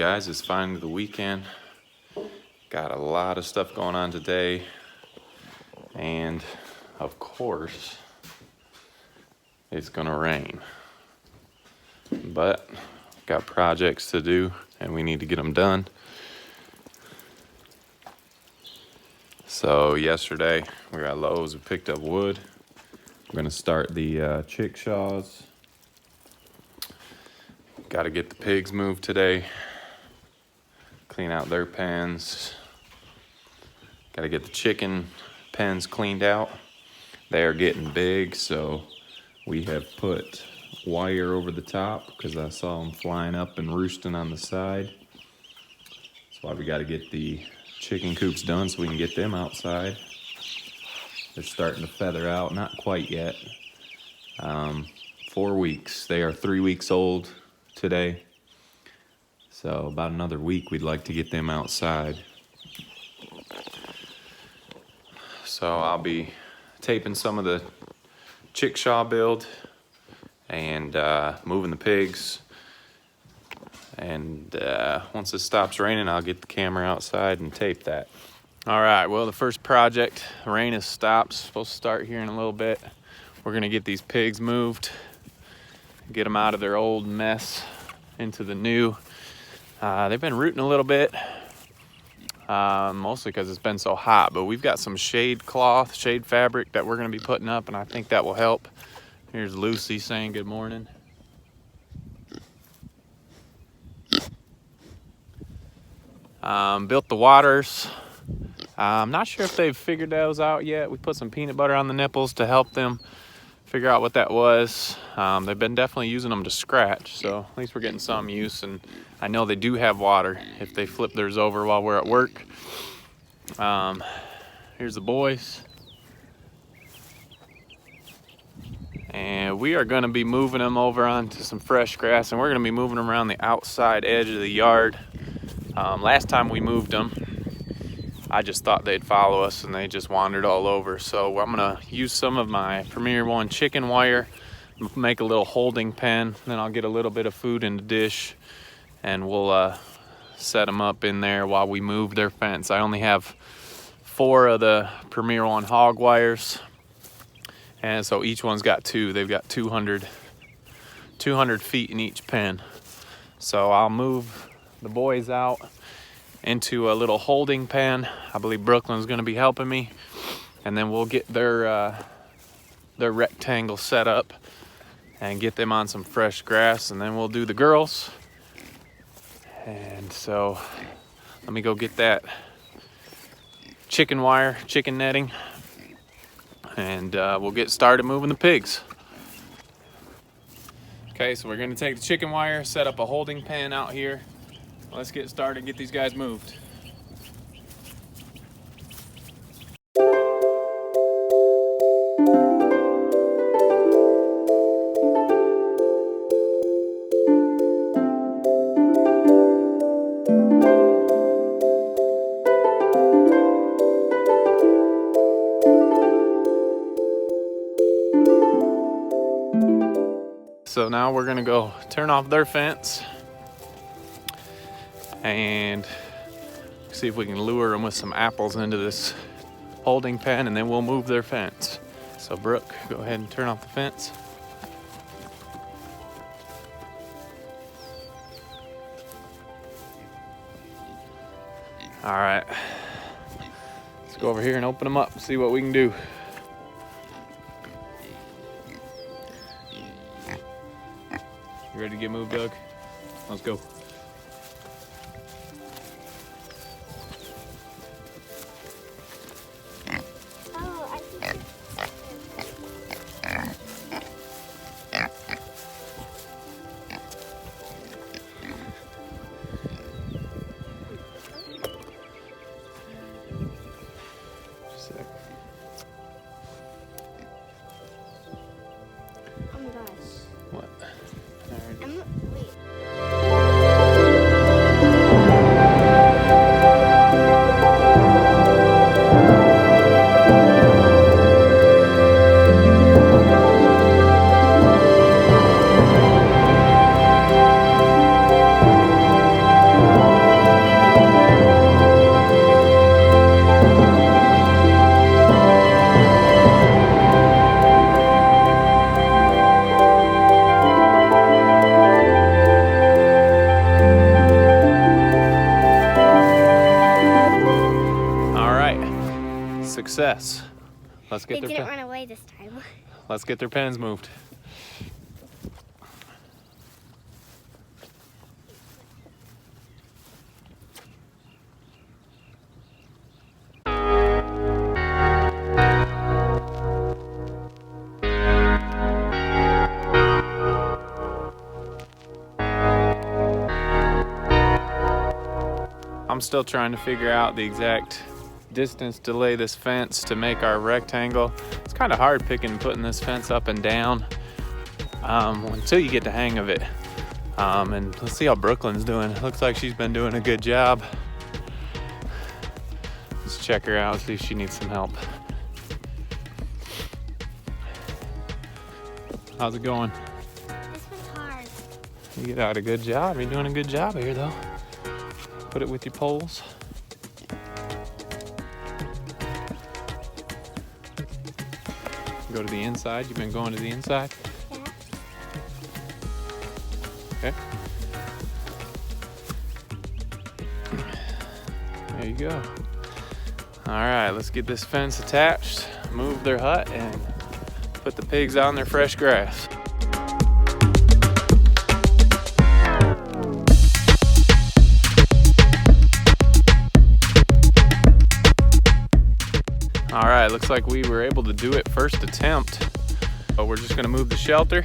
guys, it's finally the weekend. Got a lot of stuff going on today, and of course it's gonna rain, but got projects to do and we need to get them done. So yesterday we got Lowe's, we picked up wood. We're gonna start the chickshaws. Got to get the pigs moved today, clean out their pens. Got to get the chicken pens cleaned out. They are getting big, so we have put wire over the top because I saw them flying up and roosting on the side. That's why we got to get the chicken coops done so we can get them outside. They're starting to feather out, not quite yet. 4 weeks. They are 3 weeks old today. So about another week we'd like to get them outside. So I'll be taping some of the chickshaw build and moving the pigs. And once it stops raining, I'll get the camera outside and tape that. All right, well, the first project, rain has stopped. Supposed to start here in a little bit. We're gonna get these pigs moved, get them out of their old mess into the new. They've been rooting a little bit, mostly because it's been so hot, but we've got some shade cloth, shade fabric that we're gonna be putting up, and I think that will help. Here's Lucy saying good morning. Built the waters. I'm not sure if they've figured those out yet. We put some peanut butter on the nipples to help them figure out what that was. They've been definitely using them to scratch, so at least we're getting some use, and I know they do have water if they flip theirs over while we're at work. Here's the boys. And we are gonna be moving them over onto some fresh grass, and we're gonna be moving them around the outside edge of the yard. Last time we moved them, I just thought they'd follow us and they just wandered all over. So I'm gonna use some of my Premier One chicken wire, make a little holding pen, then I'll get a little bit of food in the dish and we'll set them up in there while we move their fence. I only have 4 of the Premier One hog wires, and so each one's got 2. They've got 200 feet in each pen. So I'll move the boys out into a little holding pen. I believe Brooklyn's gonna be helping me, and then we'll get their rectangle set up and get them on some fresh grass, and then we'll do the girls. And so let me go get that chicken wire, chicken netting, and we'll get started moving the pigs. Okay, so we're gonna take the chicken wire, set up a holding pen out here. Let's get started and get these guys moved. So now we're gonna go turn off their fence and see if we can lure them with some apples into this holding pen, and then we'll move their fence. So Brooke, go ahead and turn off the fence. All right, let's go over here and open them up, see what we can do. You ready to get moved, Doug? Let's go. Oh my gosh. What? Wait. success. Let's get They didn't run away this time. Let's get their pens moved. I'm still trying to figure out the exact distance to lay this fence to make our rectangle. It's kind of hard putting this fence up and down until you get the hang of it. And let's see how Brooklyn's doing. Looks like she's been doing a good job. Let's check her out, see if she needs some help. How's it going? This one's hard. You got a good job. You're doing a good job here though. Put it with your poles. Go to the inside. You've been going to the inside? Yeah. Okay. There you go. All right, let's get this fence attached, move their hut, and put the pigs on their fresh grass. All right, looks like we were able to do it first attempt. But we're just gonna move the shelter,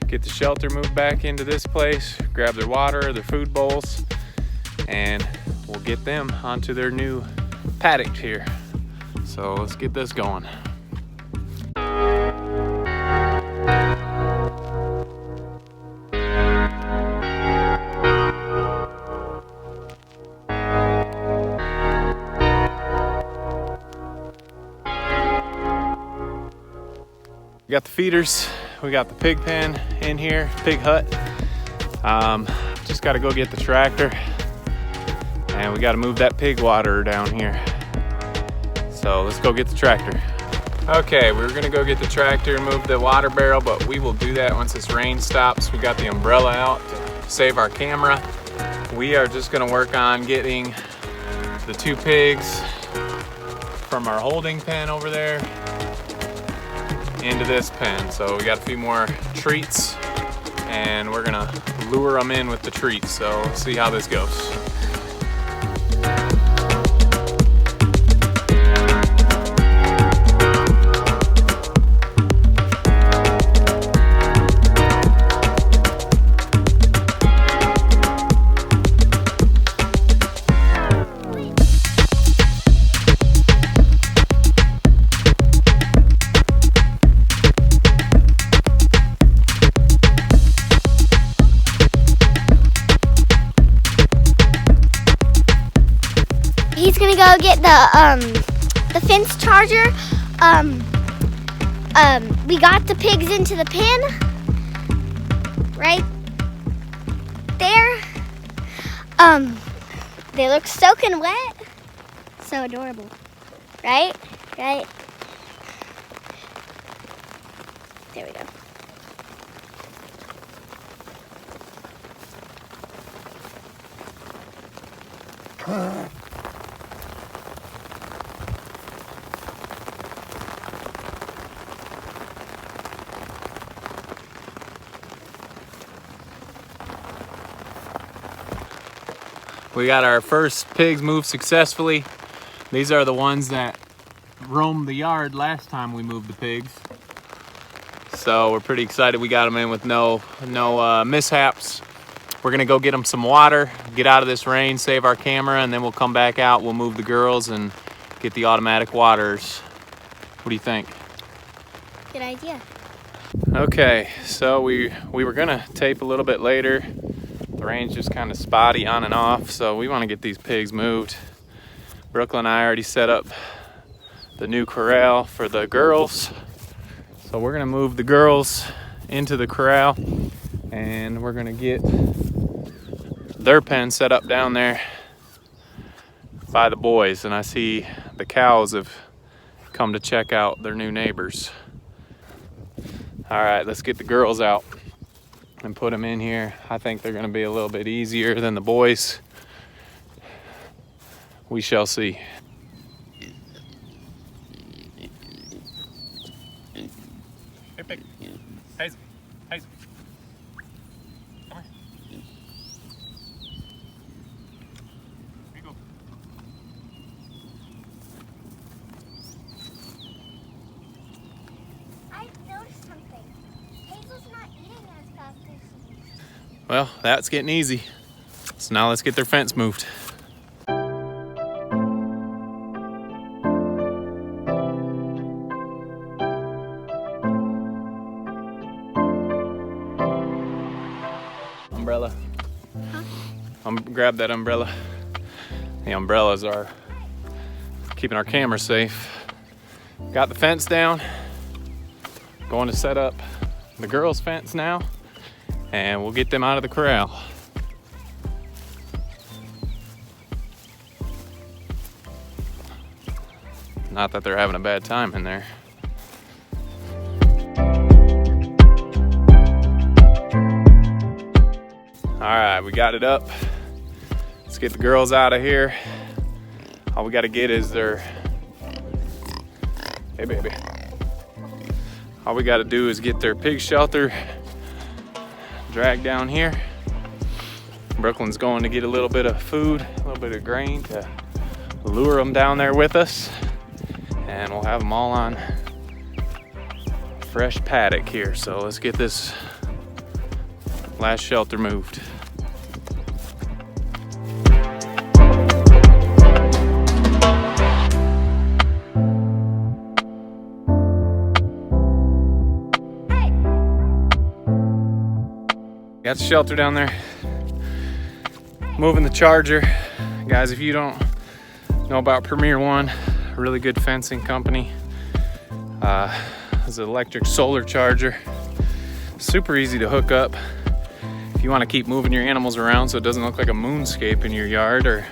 get the shelter moved back into this place, grab their water, their food bowls, and we'll get them onto their new paddock here. So let's get this going. We got the feeders, we got the pig pen in here, pig hut. Just gotta go get the tractor and we gotta move that pig water down here. So let's go get the tractor. Okay, we were gonna go get the tractor and move the water barrel, but we will do that once this rain stops. We got the umbrella out to save our camera. We are just gonna work on getting the two pigs from our holding pen over there into this pen. So we got a few more treats and we're gonna lure them in with the treats. So let's see how this goes. He's gonna go get the fence charger. We got the pigs into the pen right there. They look soaking wet. So adorable, right? Right. There we go. We got our first pigs moved successfully. These are the ones that roamed the yard last time we moved the pigs. So we're pretty excited we got them in with no mishaps. We're gonna go get them some water, get out of this rain, save our camera, and then we'll come back out. We'll move the girls and get the automatic waters. What do you think? Good idea. Okay, so we were gonna tape a little bit later. The rain's just kind of spotty on and off, so we want to get these pigs moved. Brooklyn and I already set up the new corral for the girls. So we're gonna move the girls into the corral and we're gonna get their pen set up down there by the boys. And I see the cows have come to check out their new neighbors. All right, let's get the girls out and put them in here. I think they're gonna be a little bit easier than the boys. We shall see. Well, that's getting easy. So now let's get their fence moved. Umbrella. Huh? Grab that umbrella. The umbrellas are keeping our camera safe. Got the fence down. Going to set up the girls' fence now, and we'll get them out of the corral. Not that they're having a bad time in there. All right, we got it up. Let's get the girls out of here. All we got to get is their, hey baby. All we got to do is get their pig shelter dragged down here. Brooklyn's going to get a little bit of food, a little bit of grain to lure them down there with us. And we'll have them all on fresh paddock here. So let's get this last shelter moved. Got the shelter down there. Moving the charger. Guys, if you don't know about Premier One, a really good fencing company. It's an electric solar charger. Super easy to hook up. If you want to keep moving your animals around so it doesn't look like a moonscape in your yard, or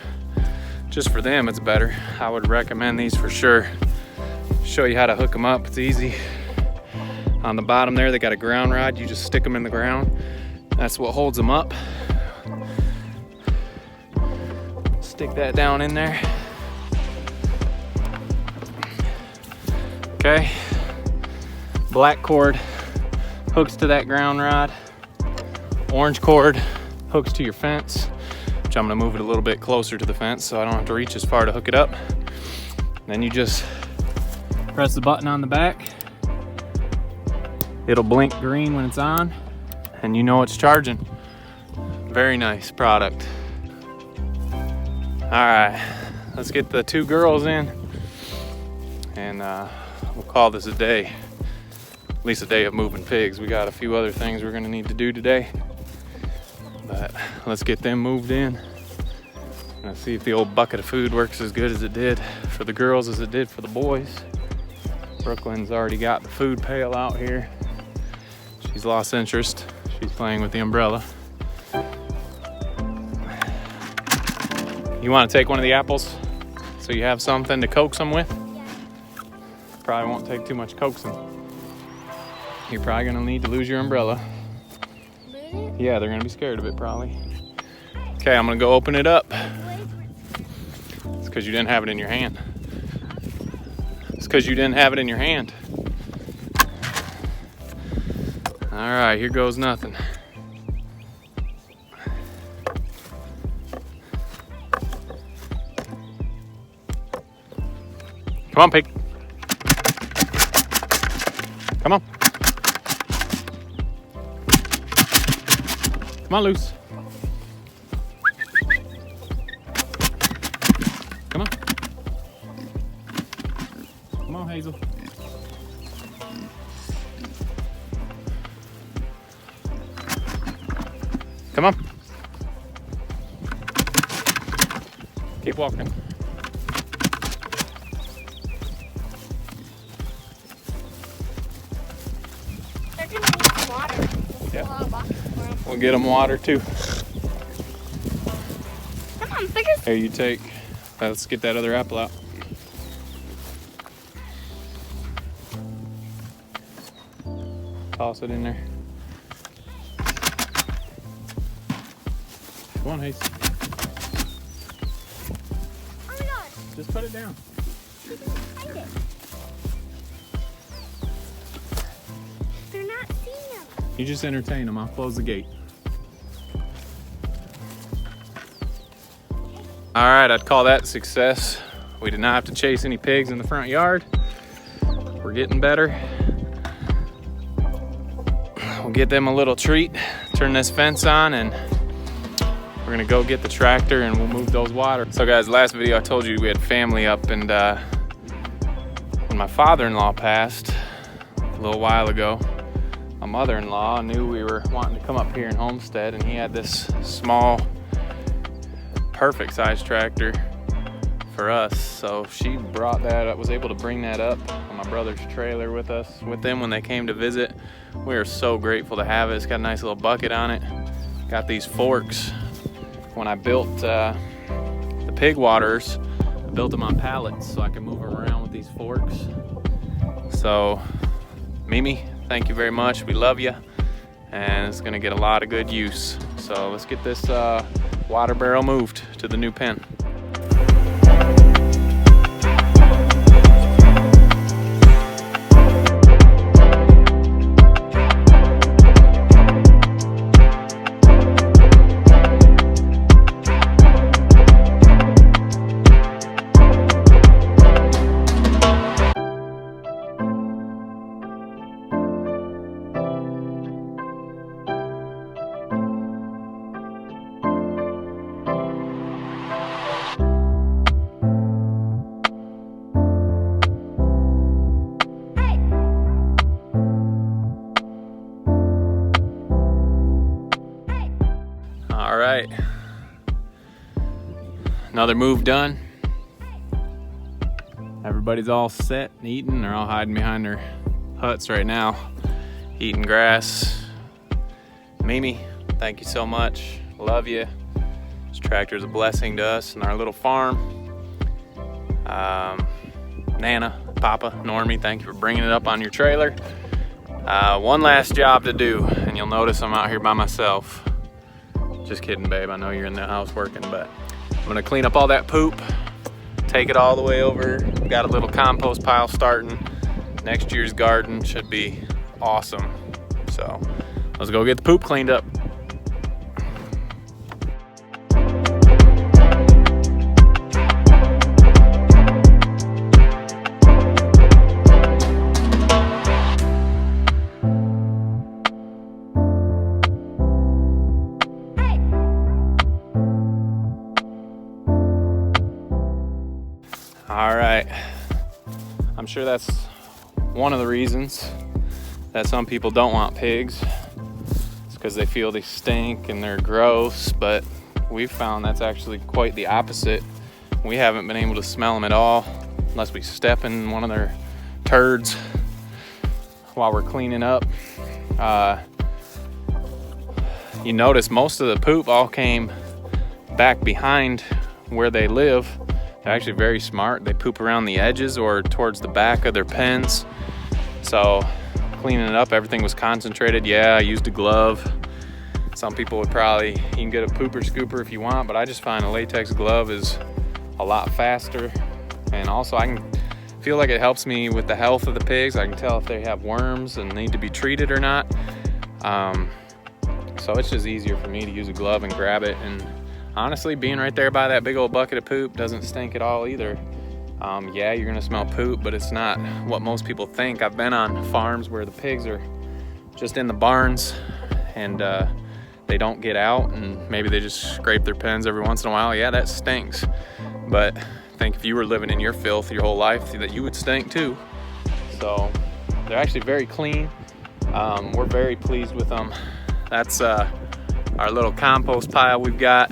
just for them it's better, I would recommend these for sure. Show you how to hook them up. It's easy. On the bottom there they got a ground rod. You just stick them in the ground. That's what holds them up. Stick that down in there. Okay. Black cord hooks to that ground rod. Orange cord hooks to your fence, which I'm gonna move it a little bit closer to the fence so I don't have to reach as far to hook it up. Then you just press the button on the back. It'll blink green when it's on, and you know it's charging. Very nice product. All right, let's get the two girls in, and we'll call this a day. At least a day of moving pigs. We got a few other things we're gonna need to do today, but let's get them moved in. Let's see if the old bucket of food works as good as it did for the girls as it did for the boys. Brooklyn's already got the food pail out here. She's lost interest. She's playing with the umbrella. You want to take one of the apples so you have something to coax them with? Yeah. Probably won't take too much coaxing. You're probably gonna need to lose your umbrella. Lose it? Yeah, they're gonna be scared of it probably. Okay, I'm gonna go open it up. It's because you didn't have it in your hand. It's because you didn't have it in your hand. All right, here goes nothing. Come on, pig. Come on. Come on, Luce. Come on. Come on, Hazel. Come on. Keep walking. They're gonna need some water. Yeah. We'll get them water too. Come on, figure. Here, you take. Let's get that other apple out. Toss it in there. Come on, Hayes. Oh my God. Just put it down. Take it. They're not seeing them. You just entertain them. I'll close the gate. All right, I'd call that a success. We did not have to chase any pigs in the front yard. We're getting better. We'll get them a little treat turn this fence on, and we're gonna go get the tractor and we'll move those water. So guys, last video I told you we had family up, and when my father-in-law passed a little while ago, my mother-in-law knew we were wanting to come up here in Homestead, and he had this small, perfect size tractor for us. So she brought that up, was able to bring that up on my brother's trailer with them when they came to visit. We are so grateful to have it. It's got a nice little bucket on it. Got these forks. When I built the pig waters, I built them on pallets so I can move them around with these forks. So Mimi, thank you very much. We love you, and it's gonna get a lot of good use. So let's get this water barrel moved to the new pen. All right, another move done. Everybody's all set and eating. They're all hiding behind their huts right now, eating grass. Mimi, thank you so much. Love you. This tractor is a blessing to us and our little farm. Nana, Papa, Normie, thank you for bringing it up on your trailer. One last job to do, and you'll notice I'm out here by myself. Just kidding, babe. I know you're in the house working, but I'm gonna clean up all that poop, take it all the way over. Got a little compost pile starting. Next year's garden should be awesome. So let's go get the poop cleaned up. All right, I'm sure that's one of the reasons that some people don't want pigs. It's because they feel they stink and they're gross, but we've found that's actually quite the opposite. We haven't been able to smell them at all unless we step in one of their turds while we're cleaning up. You notice most of the poop all came back behind where they live. They're actually very smart. They poop around the edges or towards the back of their pens. So cleaning it up, everything was concentrated. Yeah, I used a glove. Some people would probably, you can get a pooper scooper if you want, but I just find a latex glove is a lot faster. And also I can feel like it helps me with the health of the pigs. I can tell if they have worms and need to be treated or not. So it's just easier for me to use a glove and grab it. And honestly, being right there by that big old bucket of poop doesn't stink at all either. Yeah, you're gonna smell poop, but it's not what most people think. I've been on farms where the pigs are just in the barns and they don't get out, and maybe they just scrape their pens every once in a while. Yeah, that stinks. But I think if you were living in your filth your whole life, that you would stink too. So they're actually very clean. We're very pleased with them. That's our little compost pile we've got.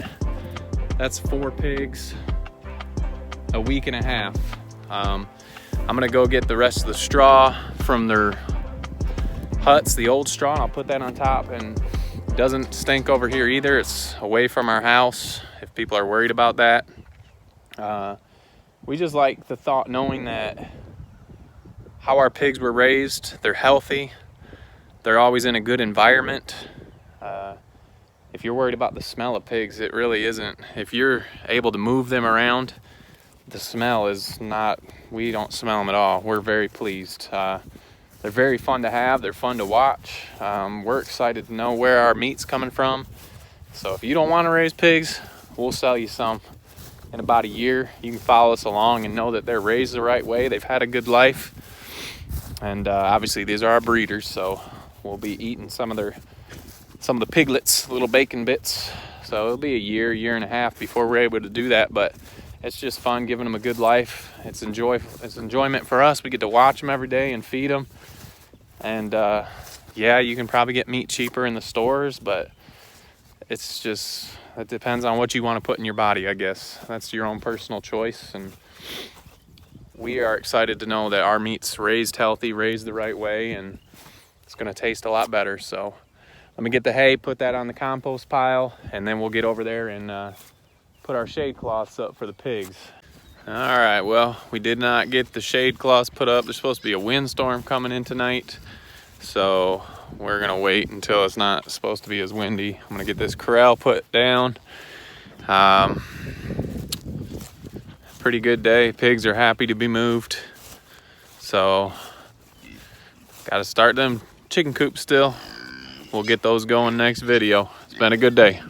That's 4 pigs, a week and a half. I'm gonna go get the rest of the straw from their huts, the old straw, and I'll put that on top. And it doesn't stink over here either. It's away from our house if people are worried about that. We just like the thought, knowing that how our pigs were raised, they're healthy, they're always in a good environment. If you're worried about the smell of pigs, it really isn't. If you're able to move them around, the smell is not, we don't smell them at all. We're very pleased. They're very fun to have, they're fun to watch. We're excited to know where our meat's coming from. So if you don't want to raise pigs, we'll sell you some in about a year. You can follow us along and know that they're raised the right way, they've had a good life. And obviously these are our breeders, so we'll be eating some of their some of the piglets, little bacon bits. So it'll be a year and a half before we're able to do that, but it's just fun giving them a good life. It's enjoyment for us. We get to watch them every day and feed them. And yeah, you can probably get meat cheaper in the stores, but it's just, it depends on what you want to put in your body, I guess. That's your own personal choice. And we are excited to know that our meat's raised healthy, raised the right way, and it's going to taste a lot better. So let me get the hay, put that on the compost pile, and then we'll get over there and put our shade cloths up for the pigs. All right, well, we did not get the shade cloths put up. There's supposed to be a windstorm coming in tonight, so we're gonna wait until it's not supposed to be as windy. I'm gonna get this corral put down. Pretty good day. Pigs are happy to be moved. So, gotta start them chicken coops still. We'll get those going next video. It's been a good day.